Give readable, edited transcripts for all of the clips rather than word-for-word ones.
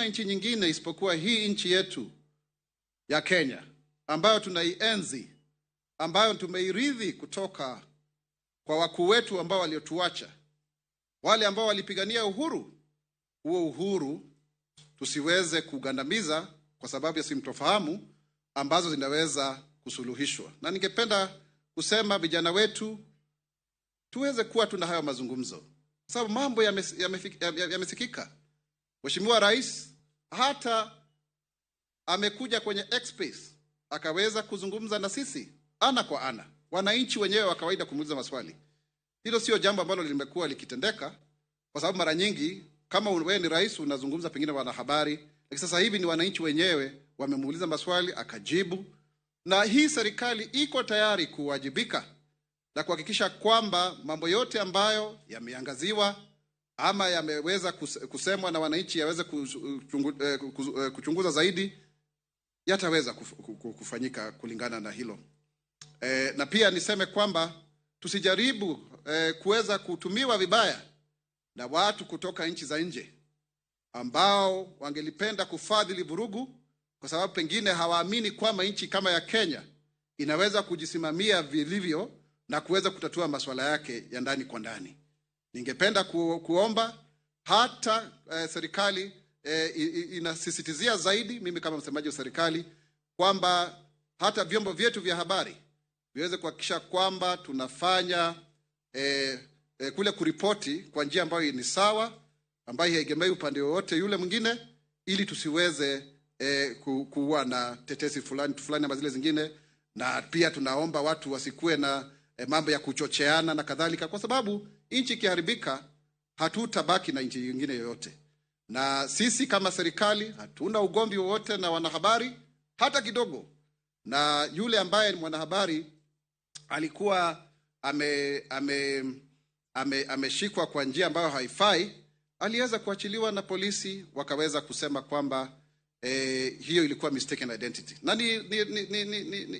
nchi nyingine isipokuwa hii nchi yetu ya Kenya ambayo tunaienzi, ambayo tumeirithi kutoka kwa wakuu wetu ambao waliotuacha, wale ambao walipigania uhuru. Huo uhuru tusiweze kugandamiza kwa sababu ya sintofahamu ambazo zinaweza kusuluhishwa. Na ningependa kusema vijana wetu tuweze kuwa tuna hayo mazungumzo, sababu mambo yamesikika. Mheshimiwa Rais hata amekuja kwenye X-Space akaweza kuzungumza na sisi ana kwa ana, wananchi wenyewe wa kawaida, kumuuliza maswali. Hilo sio jambo ambalo limekuwa likitendeka, kwa sababu mara nyingi kama wewe ni rais unazungumza pengine wanahabari, lakini sasa hivi ni wananchi wenyewe wamemuuliza maswali akajibu. Na hii serikali iko tayari kuwajibika na kuhakikisha kwamba mambo yote ambayo yameangaziwa ama yameweza kusemwa na wananchi yaweze kuchunguza zaidi, yataweza kufanyika kulingana na hilo. Na pia niseme kwamba tusijaribu kuweza kutumiwa vibaya na watu kutoka nchi za nje ambao wangelipenda kufadhili vurugu, kwa sababu pengine hawaamini kwamba nchi kama ya Kenya inaweza kujisimamia vilivyo na kuweza kutatua masuala yake ya ndani kwa ndani. Ningependa kuomba hata serikali inasisitizia zaidi, mimi kama msemaji wa serikali, kwamba hata vyombo vyetu vya habari viweze kuhakikisha kwamba tunafanya kule kuripoti kwa njia ambayo ni sawa, ambayo haigemei upande wowote yule mwingine, ili tusiweze kuwa na tetesi fulani ama zile zingine. Na pia tunaomba watu wasikue na mambo ya kuchocheana na kadhalika, kwa sababu nchi ikiharibika hatutabaki na nchi nyingine yoyote. Na sisi kama serikali hatuna ugomvi wowote na wanahabari hata kidogo. Na yule ambaye ni mwanahabari alikuwa ameshikwa kwa njia ambayo haifai, aliweza kuachiliwa na polisi, wakaweza kusema kwamba hiyo ilikuwa mistaken identity. Na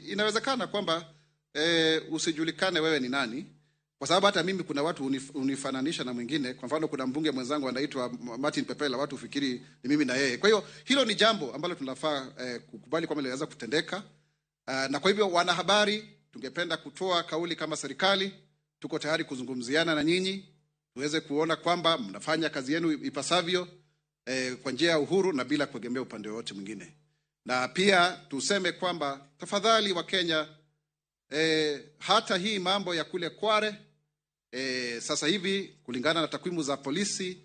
inawezekana kwamba usijulikane wewe ni nani, kwa sababu hata mimi kuna watu unifananisha na mwingine. Kwa mfano kuna mbunge mwenzangu anaitwa Martin Pepela, watu ufikiri ni mimi na yeye. Kwa hiyo hilo ni jambo ambalo tunafaa kukubali kwamba linaweza kutendeka. Na kwa hivyo wanahabari, tungependa kutoa kauli kama serikali, tuko tayari kuzungumziana na nyinyi, tuweze kuona kwamba mnafanya kazi yenu ipasavyo kwa njia ya uhuru na bila kuegemea upande wote mwingine. Na pia tuseme kwamba tafadhali wa Kenya, hata hii mambo ya kule Kware, sasa hivi kulingana na takwimu za polisi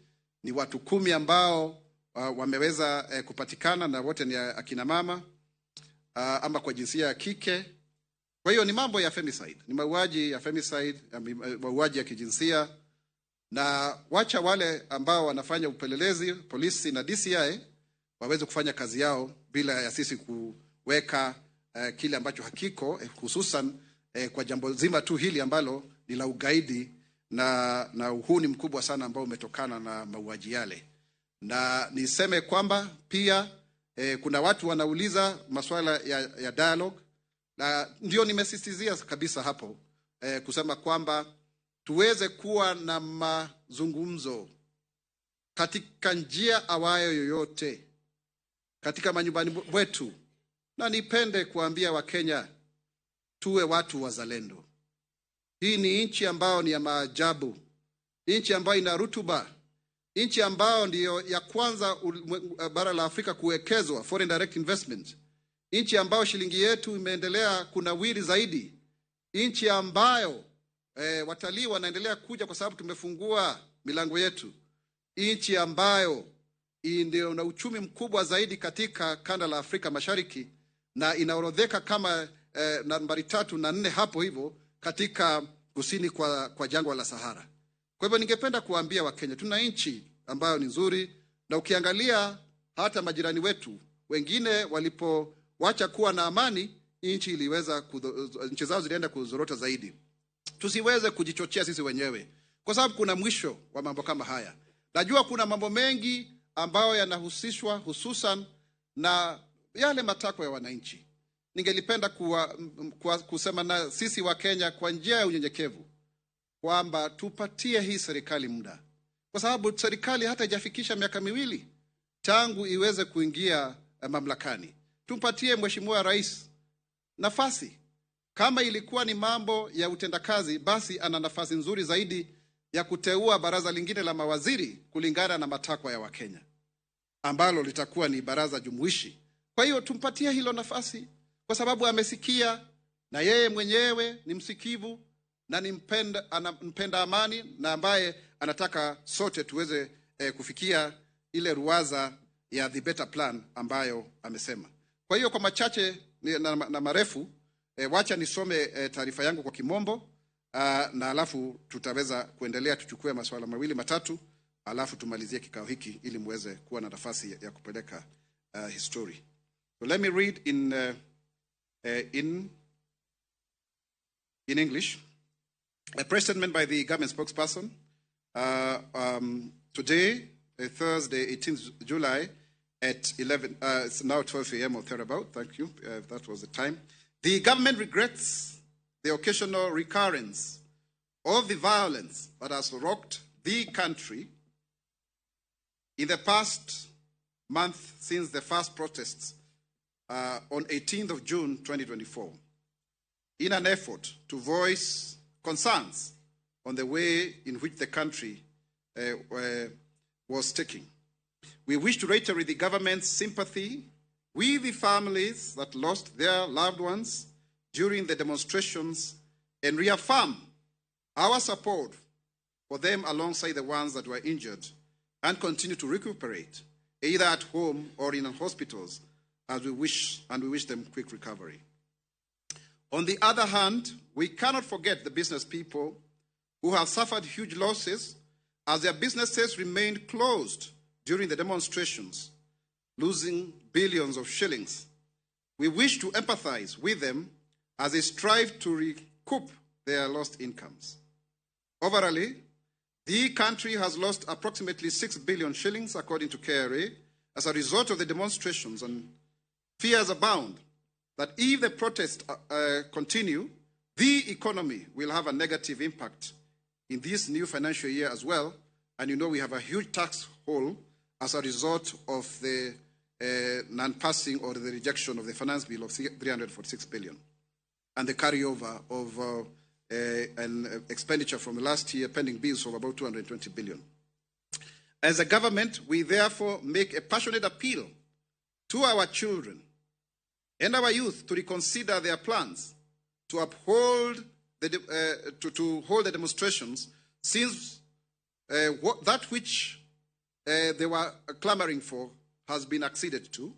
ni watu 10 ambao wameweza kupatikana, na wote ni akina mama ama kwa jinsia ya kike. Kwa hiyo ni mambo ya femicide, ni mauaji ya femicide, mauaji ya kijinsia. Na wacha wale ambao wanafanya upelelezi, polisi na DCI, waweze kufanya kazi yao bila ya sisi kuweka kile ambacho hakiko, hususan kwa jambo zima tu hili ambalo ni la ugaidi na uhuni mkubwa sana ambao umetokana na mauaji yale. Na niseme kwamba pia kuna watu wanauliza masuala ya dialogue, na ndio nimesisitizia kabisa hapo kusema kwamba tuweze kuwa na mazungumzo katika njia awayo yoyote katika manyumbani mwetu. Na nipende kuambia Wakenya tuwe watu wazalendo. Hii ni nchi ambayo ni ya maajabu, nchi ambayo ina rutuba, nchi ambayo ndiyo ya kwanza bara la Afrika kuwekezwa foreign direct investment, nchi ambayo shilingi yetu imeendelea kunawiri zaidi, nchi ambayo watalii wanaendelea kuja kwa sababu tumefungua milango yetu, nchi ambayo ndio na uchumi mkubwa zaidi katika kanda la Afrika Mashariki, na inaorodheka kama nambari 3 na 4 hapo hivyo katika kusini kwa jangwa la Sahara. Kwa hivyo ningependa kuambia Wakenya tuna nchi ambayo ni nzuri, na ukiangalia hata majirani wetu wengine walipowacha kuwa na amani, nchi zao zilienda kuzorota zaidi. Tusiweze kujichochea sisi wenyewe, kwa sababu kuna mwisho wa mambo kama haya. Najua kuna mambo mengi ambayo yanahusishwa hususan na yale matakwa ya wananchi. Ningelipenda kusema na sisi wa Kenya kwa njia ya unyenyekevu kwamba tupatie hii serikali muda, kwa sababu serikali hata haijafikisha miaka 2 tangu iweze kuingia mamlakani. Tumpatie Mheshimiwa Rais nafasi. Kama ilikuwa ni mambo ya utendakazi, basi ana nafasi nzuri zaidi ya kuteua baraza lingine la mawaziri kulingana na matakwa ya Wakenya, ambalo litakuwa ni baraza jumuishi. Kwa hiyo tumpatie hilo nafasi, kwa sababu amesikia, na yeye mwenyewe ni msikivu na ni mpenda amani, na ambaye anataka sote tuweze kufikia ile ruwaza ya the better plan ambayo amesema. Kwa hiyo kwa machache na marefu, wacha nisome taarifa yangu kwa Kimombo, na alafu tutaweza kuendelea, tuchukue masuala mawili matatu, alafu tumalizie kikao hiki ili muweze kuwa na nafasi ya kupeleka history. So let me read in English. A press statement by the government spokesperson today, Thursday, 18th July, at 11. It's now 12 a.m. or thereabout. Thank you. That was the time. The government regrets the occasional recurrence of the violence that has rocked the country in the past month since the first protests on 18th of June 2024, in an effort to voice concerns on the way in which the country was taking. We wish to reiterate the government's sympathy with the families that lost their loved ones during the demonstrations and reaffirm our support for them alongside the ones that were injured and continue to recuperate, either at home or in hospitals, as we wish them quick recovery. On the other hand, we cannot forget the business people who have suffered huge losses as their businesses remained closed during the demonstrations, losing billions of shillings. We wish to empathize with them as they strive to recoup their lost incomes. Overall, the country has lost approximately 6 billion shillings, according to KRA, as a result of the demonstrations, and fears abound that if the protests continue, the economy will have a negative impact in this new financial year as well. And you know we have a huge tax hole as a result of the non-passing or the rejection of the finance bill of 346 billion and the carryover of an expenditure from last year, pending bills of about 220 billion. As a government, we therefore make a passionate appeal to our children and our youth to reconsider their plans to uphold to hold the demonstrations, since that which they were clamoring for has been acceded to,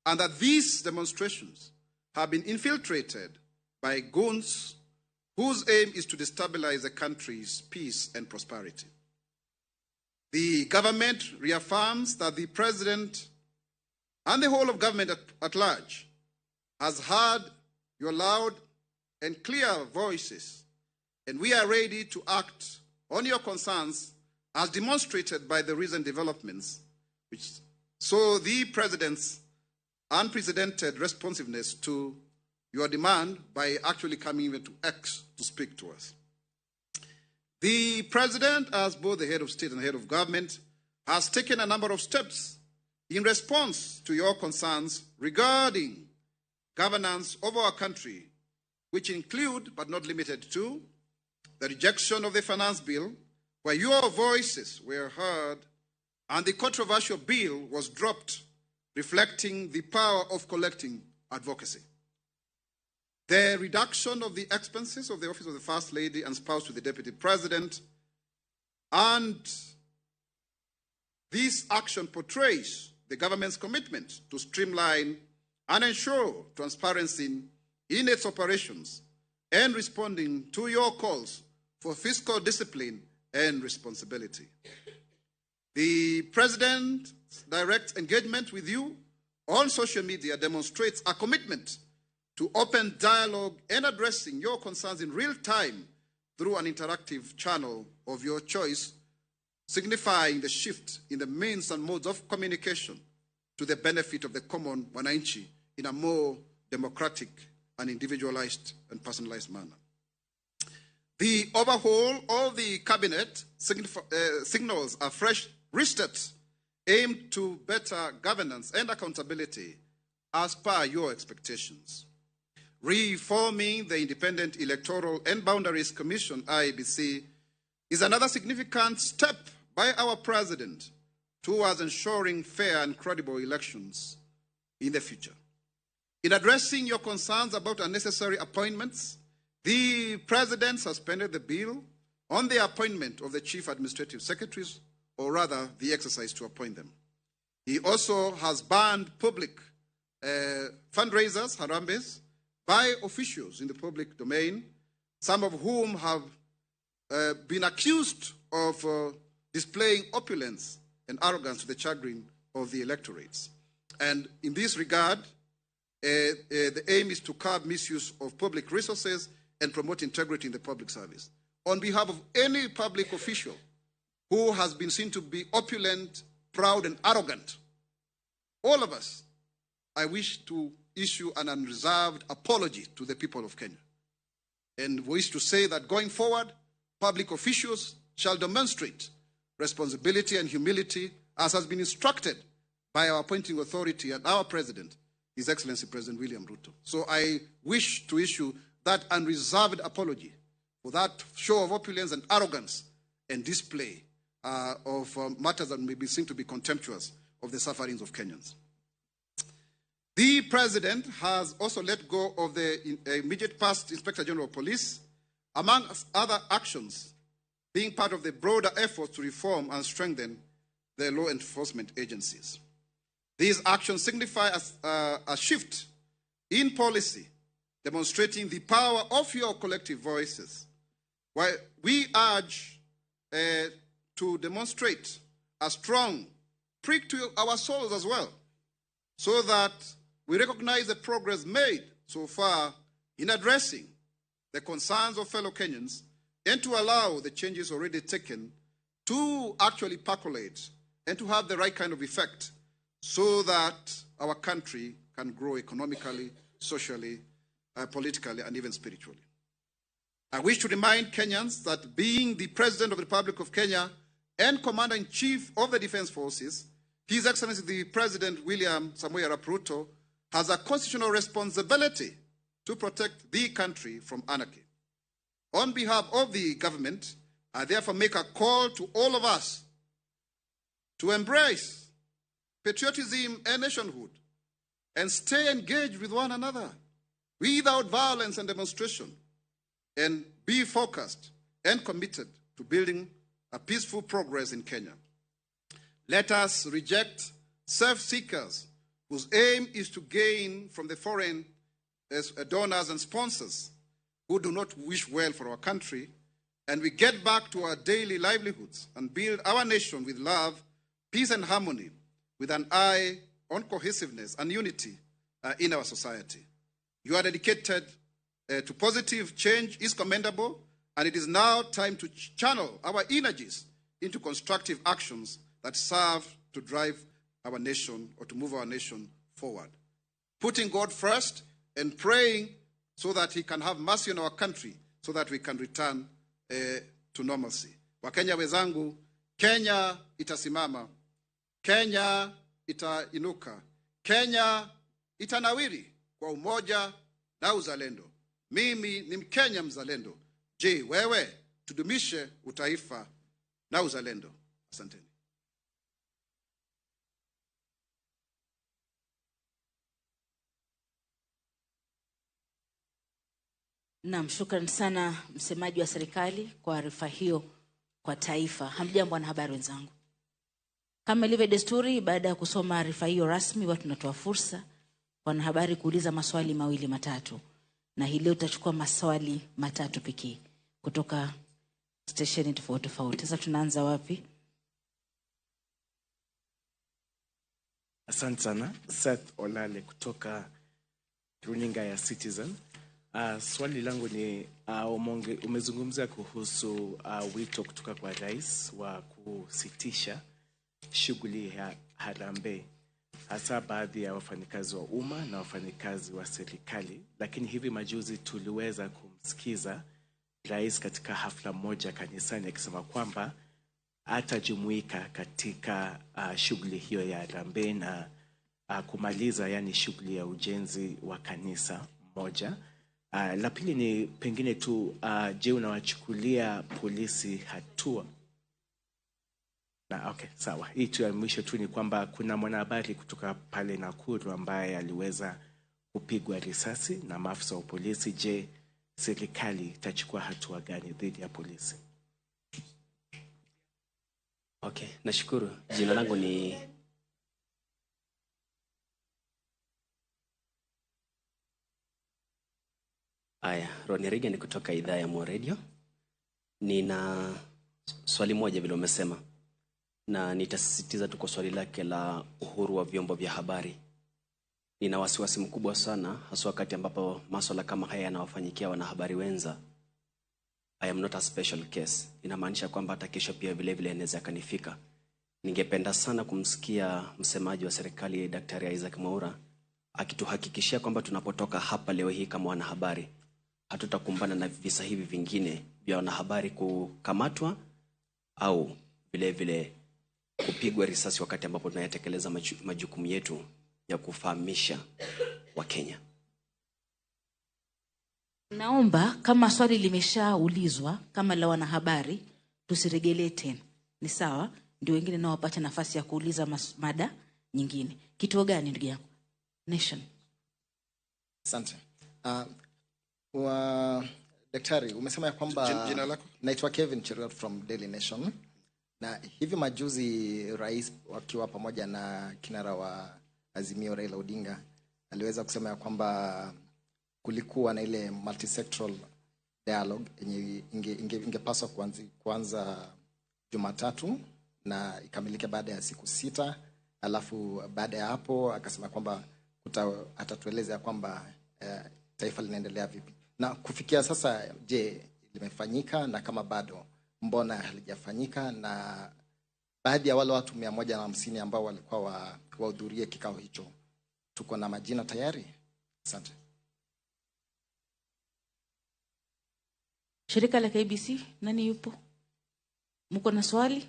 and that these demonstrations have been infiltrated by goons whose aim is to destabilize the country's peace and prosperity. The government reaffirms that the President and the whole of government at large has heard your loud and clear voices, and we are ready to act on your concerns as demonstrated by the recent developments, which saw the President's unprecedented responsiveness to your demand by actually coming even to X to speak to us. The President, as both the head of state and head of government, has taken a number of steps in response to your concerns regarding governance of our country, which include, but not limited to, the rejection of the finance bill, where your voices were heard, and the controversial bill was dropped, reflecting the power of collecting advocacy. The reduction of the expenses of the office of the First Lady and spouse to the Deputy President, and this action portrays the government's commitment to streamline and ensure transparency in its operations and responding to your calls for fiscal discipline and responsibility. The President's direct engagement with you on social media demonstrates a commitment to open dialogue and addressing your concerns in real time through an interactive channel of your choice, signifying the shift in the means and modes of communication to the benefit of the common wananchi in a more democratic and individualized and personalized manner. The overhaul of the cabinet signals a fresh restart aimed to better governance and accountability as per your expectations. Reforming the Independent Electoral and Boundaries Commission, IEBC, is another significant step by our president towards ensuring fair and credible elections in the future. In addressing your concerns about unnecessary appointments, the president suspended the bill on the appointment of the chief administrative secretaries, or rather the exercise to appoint them. He also has banned public fundraisers, harambes, by officials in the public domain, some of whom have been accused of displaying opulence and arrogance to the chagrin of the electorates. And in this regard, the aim is to curb misuse of public resources and promote integrity in the public service. On behalf of any public official who has been seen to be opulent, proud, and arrogant, all of us, I wish to issue an unreserved apology to the people of Kenya. And wish to say that going forward, public officials shall demonstrate responsibility and humility as has been instructed by our appointing authority and our president, His Excellency President William Ruto. So I wish to issue that unreserved apology for that show of opulence and arrogance and display of matters that may be seen to be contemptuous of the sufferings of Kenyans. The president has also let go of the immediate past Inspector General of Police, among other actions, being part of the broader efforts to reform and strengthen the law enforcement agencies. These actions signify a shift in policy, demonstrating the power of your collective voices. While we urge to demonstrate a strong prick to our souls as well, so that we recognize the progress made so far in addressing the concerns of fellow Kenyans and to allow the changes already taken to actually percolate and to have the right kind of effect so that our country can grow economically, socially, politically, and even spiritually. I wish to remind Kenyans that being the President of the Republic of Kenya and Commander-in-Chief of the Defense Forces, His Excellency the President William Samoei Arap Ruto has a constitutional responsibility to protect the country from anarchy. On behalf of the government, I therefore make a call to all of us to embrace patriotism and nationhood and stay engaged with one another without violence and demonstration, and be focused and committed to building a peaceful progress in Kenya. Let us reject self-seekers whose aim is to gain from the foreign donors and sponsors who do not wish well for our country, and we get back to our daily livelihoods and build our nation with love, peace, and harmony, with an eye on cohesiveness and unity in our society. You are dedicated to positive change is commendable, and it is now time to channel our energies into constructive actions that serve to drive our nation or to move our nation forward. Putting God first and praying so that He can have mercy on our country so that we can return to normalcy. Wakenya wenzangu, Kenya itasimama, Kenya itainuka, Kenya itanawiri kwa umoja na uzalendo. Mimi ni Mkenya mzalendo. Je, wewe? Tudumishe utaifa na uzalendo. Asanteni. Naam, shukrani sana msemaji wa serikali kwa arifa hiyo kwa taifa. Hamjambo wanahabari wenzangu. Kama ilivyo desturi, baada ya kusoma arifa hiyo rasmi, watu tunatoa fursa wanahabari kuuliza maswali mawili matatu. Na hii leo tutachukua maswali matatu pekee kutoka stesheni tofauti tofauti. Sasa tunaanza wapi? Asante sana. Seth Olale kutoka runinga ya Citizen. Swali langu ni umezungumzia kuhusu wito kutoka kwa rais wa kusitisha shughuli ya harambee, hasa baadhi ya wafanyikazi wa umma na wafanyikazi wa serikali. Lakini hivi majuzi tuliweza kumsikiza rais katika hafla moja kanisani akisema kwamba atajumuika katika shughuli hiyo ya harambee na kumaliza yani shughuli ya ujenzi wa kanisa moja. La pili ni pengine tu je, unawachukulia polisi hatua? Na okay, sawa. Hii tu ya mwisho tu ni kwamba kuna mwanahabari kutoka pale Nakuru ambaye aliweza kupigwa risasi na maafisa wa polisi. Je, serikali itachukua hatua gani dhidi ya polisi? Okay, nashukuru. Jina langu ni Ronny Reagan kutoka idhaa ya Mo Radio. Nina swali moja vile umesema, na nitasisitiza tu kwa swali lake la uhuru wa vyombo vya habari. Nina wasiwasi mkubwa sana, hasa wakati ambapo masuala kama haya yanawafanyikia wanahabari wenza. I am not a special case. Inamaanisha kwamba hata kesho pia vile vile inaweza kanifika. Ningependa sana kumsikia msemaji wa serikali Daktari Isaac Mwaura akituhakikishia kwamba tunapotoka hapa leo hii kama wanahabari hatutakumbana na visa hivi vingine vya wanahabari kukamatwa au vile vile kupigwa risasi wakati ambapo tunayatekeleza majukumu yetu ya kufahamisha Wakenya. Naomba kama swali limeshaulizwa kama la wanahabari tusiregelee tena. Ni sawa? Ndio wengine nao wapate nafasi ya kuuliza mada nyingine. Kituo gani ndugu yangu? Nation. Asante. Daktari, umesema ya kwamba Jina lako? Naitwa Kevin Cheruyot from Daily Nation. Na hivi majuzi rais wakiwa pamoja na kinara wa Azimio Raila Odinga aliweza kusema ya kwamba kulikuwa na ile multisectoral dialogue yenye ingepaswa kuanza Jumatatu na ikamilike baada ya siku 6. Alafu baada ya hapo akasema kwamba atatueleza kwamba taifa linaendelea vipi. Na kufikia sasa, je, limefanyika? Na kama bado, mbona halijafanyika? Na baadhi ya wale watu 150 ambao walikuwa wahudhurie kikao hicho, tuko na majina tayari? Asante. Shirika la KBC, nani yupo? Mko na swali?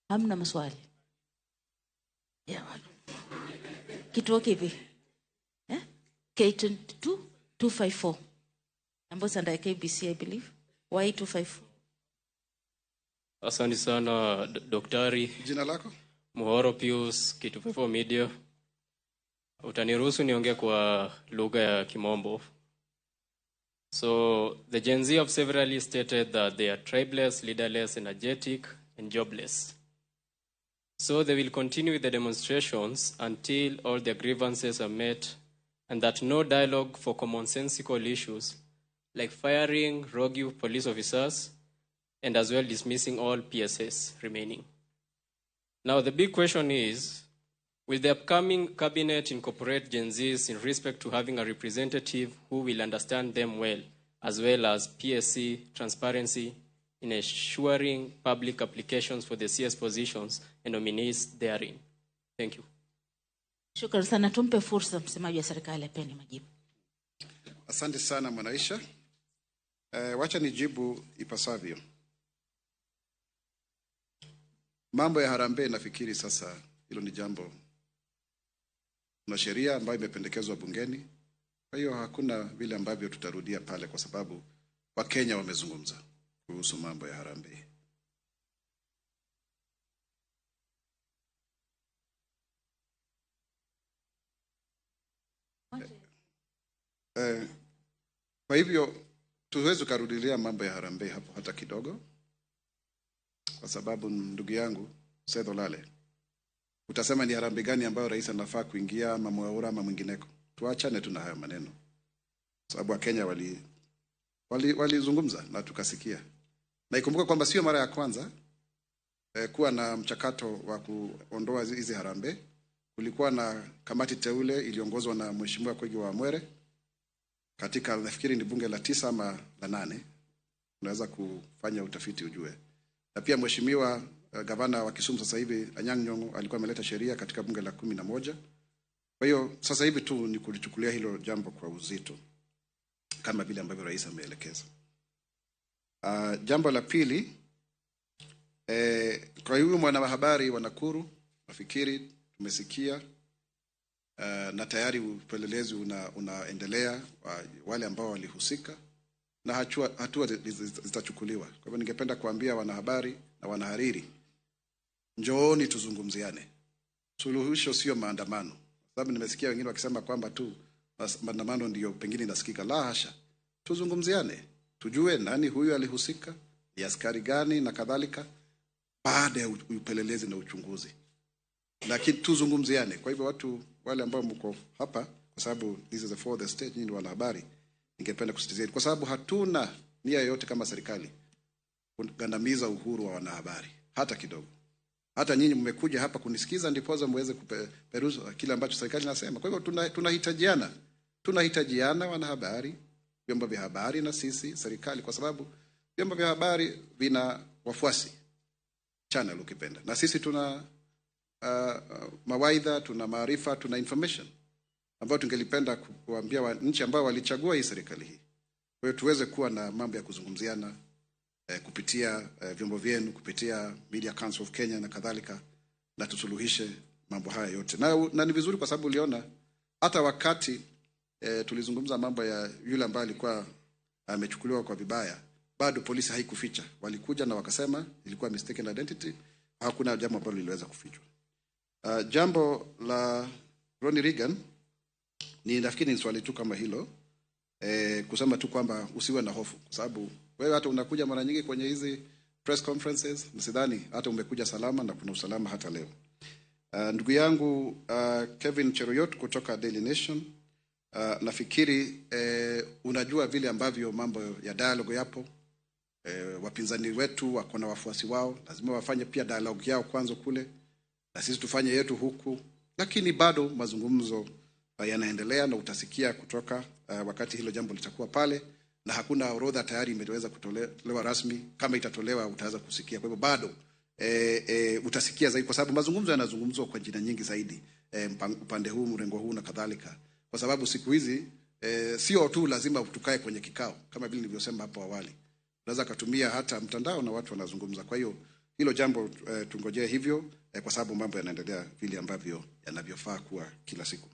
Hamna maswali? Kituo kipi? K22 254. Ambos under KBC, I believe. Why 254? Asante sana Daktari. Jina lako? Muhoro Pius, K254 Media. Utaniruhusu niongee kwa lugha ya Kimombo. So, the Gen Z have severally stated that they are tribeless, leaderless, energetic, and jobless. So, they will continue with the demonstrations until all their grievances are met, and that no dialogue for commonsensical issues like firing rogue police officers and as well dismissing all PSS remaining. Now, the big question is, will the upcoming cabinet incorporate Gen Zs in respect to having a representative who will understand them well as PSC transparency in ensuring public applications for the CS positions and nominees therein? Thank you. Shukrani sana, tumpe fursa msemaji wa serikali apeni majibu. Asante sana Mwanaisha. Wacha nijibu ipasavyo. Mambo ya harambee nafikiri sasa hilo ni jambo. Kuna sheria ambayo imependekezwa bungeni. Kwa hiyo hakuna vile ambavyo tutarudia pale kwa sababu Wakenya wamezungumza kuhusu mambo ya harambee. Kwa hivyo tuweze kurudilia mambo ya harambee hapo hata kidogo. Kwa sababu ndugu yangu Seth Olale, utasema ni harambee gani ambayo rais anafaa kuingia ama Mwaura ama mwingineko? Tuachane tu na hayo maneno. Sababu Wakenya walizungumza na tukasikia. Na ikumbuka kwamba sio mara ya kwanza kuwa na mchakato wa kuondoa hizi harambee. Kulikuwa na kamati teule iliongozwa na Mheshimiwa Koigi wa Mwere katika nafikiri ni bunge la 9 ama la 8. Unaweza kufanya utafiti ujue. Na pia Mheshimiwa gavana wa Kisumu sasa hivi Anyang' Nyong'o alikuwa ameleta sheria katika bunge la 11. Kwa hiyo sasa hivi tu ni kulichukulia hilo jambo kwa uzito kama vile ambavyo rais ameelekeza. Jambo la pili, Kwa hiyo mwanahabari wa Nakuru, nafikiri tumesikia na tayari upelelezi unaendelea wale ambao walihusika na hatua zitachukuliwa. Kwa hivyo ningependa kuambia wanahabari na wanahariri, njooni tuzungumziane. Suluhisho sio maandamano. Sababu nimesikia wengine wakisema kwamba tu maandamano ndio pengine inasikika. La hasha. Tuzungumziane. Tujue nani huyu alihusika, ni askari gani na kadhalika, baada ya upelelezi na uchunguzi. Lakini tuzungumziane. Kwa hivyo watu wale ambao mko hapa, kwa sababu this is the fourth stage, nyinyi wanahabari, ningependa kusisitiza kwa sababu hatuna nia yoyote kama serikali kugandamiza uhuru wa wanahabari hata kidogo. Hata nyinyi mmekuja hapa kunisikiza ndipo muweze kuperuza kile ambacho serikali inasema. Kwa hivyo tunahitajiana wanahabari, vyombo vya habari na sisi serikali, kwa sababu vyombo vya habari vina wafuasi channel ukipenda, na sisi tuna mawaidha, tuna maarifa, tuna information ambayo tungelipenda kuambia nchi ambao walichagua hii serikali hii. Kwa hiyo tuweze kuwa na mambo ya kuzungumziana kupitia vyombo vyenu, kupitia Media Council of Kenya na kadhalika, na tusuluhishe mambo haya yote. Na ni vizuri kwa sababu uliona hata wakati tulizungumza mambo ya yule ambaye alikuwa amechukuliwa kwa vibaya, bado polisi haikuficha. Walikuja na wakasema ilikuwa mistaken identity, hakuna jambo ambalo liliweza kufichwa. Jambo la Ronnie Reagan ni nafikiri ni swali tu kama hilo, kusema tu kwamba usiwe na hofu, kwa sababu wewe hata unakuja mara nyingi kwenye hizi press conferences, msidhani hata umekuja salama, na kuna usalama hata leo. Ndugu yangu Kevin Cheruiyot kutoka Daily Nation, nafikiri unajua vile ambavyo mambo ya dialogue yapo. Wapinzani wetu wako na wafuasi wao, lazima wafanye pia dialogue yao kwanza kule, na sisi tufanye yetu huku, lakini bado mazungumzo yanaendelea, na utasikia kutoka wakati hilo jambo litakuwa pale, na hakuna orodha tayari imeweza kutolewa rasmi. Kama itatolewa utaweza kusikia. Kwa hivyo bado utasikia zaidi, kwa sababu mazungumzo yanazungumzwa kwa jina nyingi zaidi, upande huu, mrengo huu na kadhalika, kwa sababu siku hizi sio tu lazima tukae kwenye kikao kama vile nilivyosema hapo awali. Unaweza kutumia hata mtandao na watu wanazungumza. Kwa hiyo hilo jambo tungojee hivyo, kwa sababu mambo yanaendelea vile ambavyo yanavyofaa kuwa kila siku.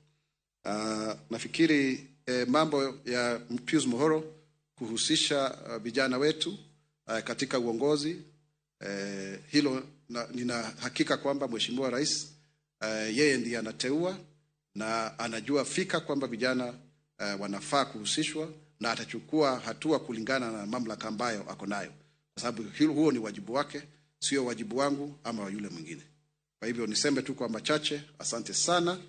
Nafikiri mambo ya Pius Muhoro kuhusisha vijana wetu katika uongozi, hilo nina hakika kwamba Mheshimiwa Rais yeye ndiye anateua na anajua fika kwamba vijana wanafaa kuhusishwa, na atachukua hatua kulingana na mamlaka ambayo ako nayo, kwa sababu huo ni wajibu wake, sio wajibu wangu ama wa yule mwingine. Kwa hivyo niseme tu kwa machache, asante sana.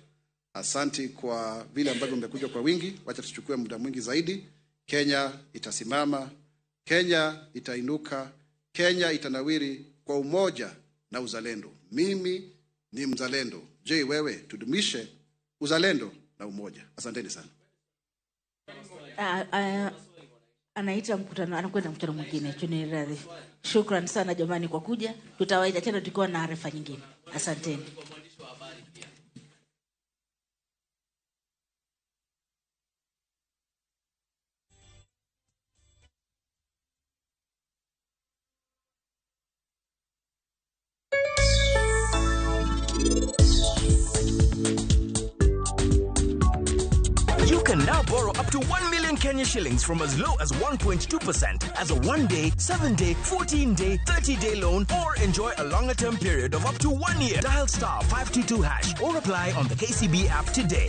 Asante kwa vile ambavyo mmekuja kwa wingi. Wacha tuchukue muda mwingi zaidi. Kenya itasimama, Kenya itainuka, Kenya itanawiri kwa umoja na uzalendo. Mimi ni mzalendo. Je, wewe? Tudumishe uzalendo na umoja. Asanteni sana. Anaita mkutano, anakwenda mkutano mwingine. Chuniradhi. Shukrani sana jamani kwa kuja. Tutawaita tena tukiwa na arifa nyingine. Asanteni. You can now borrow up to 1 million Kenya shillings from as low as 1.2% as a 1-day, 7-day, 14-day, 30-day loan, or enjoy a longer term period of up to 1 year. Dial *522# or apply on the KCB app today.